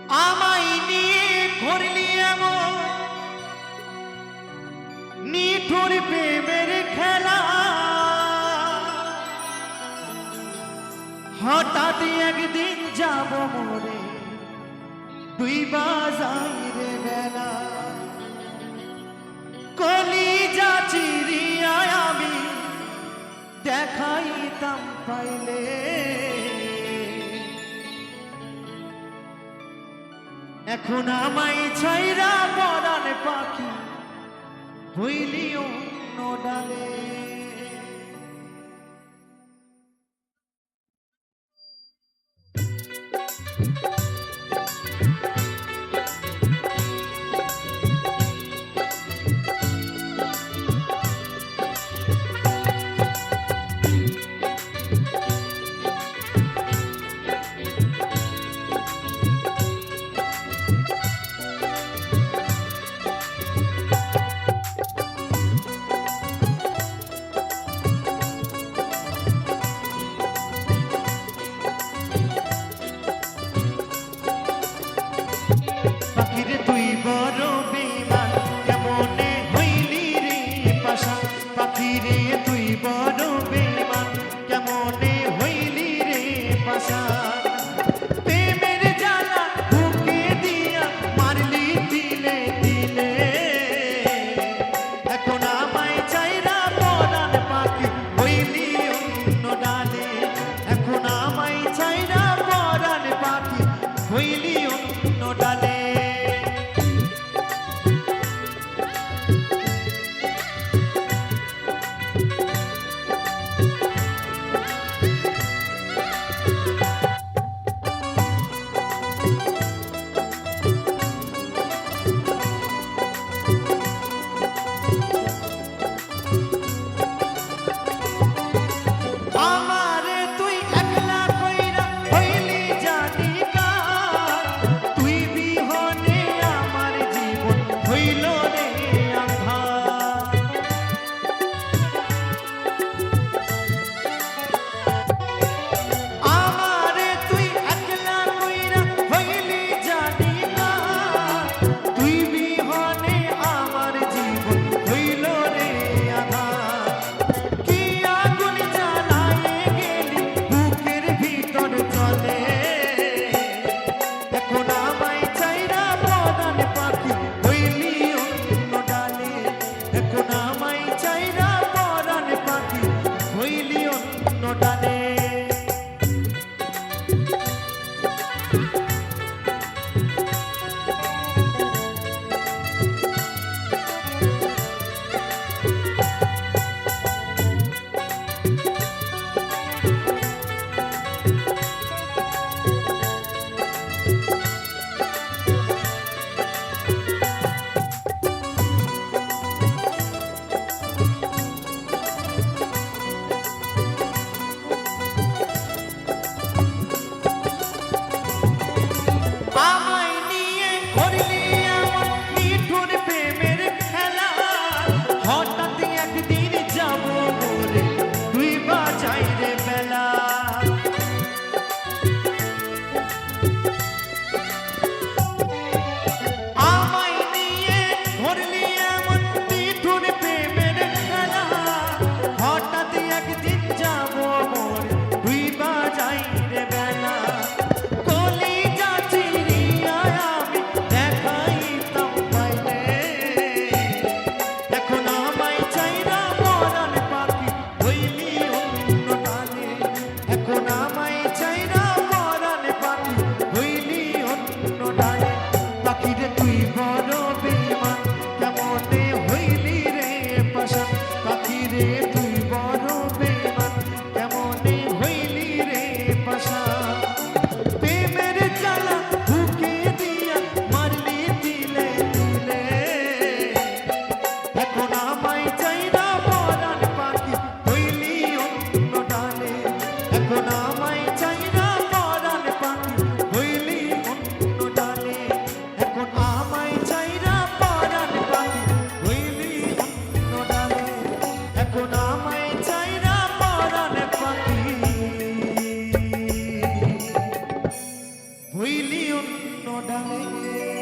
আমায় নিয়ে করলি এমন নিঠুর প্রেমের খেলা, হঠাৎ একদিন যাব মরে তুই বাজাইরে বেলা। কলিজা চিরিয়া আমি দেখাইতাম পাইলে, এখন আমায় ছাইরা পরাণ পাখি হইলি অন্য ডালে। পাখিরে তুই বড় বেমান কেমনে হইলি রে পাশা, পাখিরে তুই বড় বেমান কেমনে হইলি রে পাশা। প্রেমের জ্বালা বুকে দিয়া মারলি দিলে দিলে, এখন আমায় চাইরা পরাণ পাখি হইলি অন্য ডালে, এখন আমায় চাইরা পরাণ পাখি হইলি অন্য ডালে। আমারে তুই একলা কইরা হইলি জানি কার, তুই বিহনে আমার জীবন হইল রে আঁধার। আমারে তুই একলা কইরা হইলি জানি কার, তুই বিহনে আমার জীবন হইল রে আঁধার। কি আগুন জ্বালায়ে গেলি বুকের ভিতর জ্বলে, এখন আমায় চাইরা পরাণ পাখি হইলি অন্য ডালে, এখন আমায় চাইরা পরাণ পাখি হইলি অন্য ডালে। আমায় নিয়ে করলি এমন নিঠুর প্রেমের খেলা, হঠাৎ একদিন যাব মরে তুই বাজাইরে বেলা। আমায় নিয়ে করলি এমন নিঠুর প্রেমের খেলা, হঠাৎ একদিন যাব মরে তুই বাজাইরে বেলা। কলিজা চিরিয়া আমি অন্য ডালে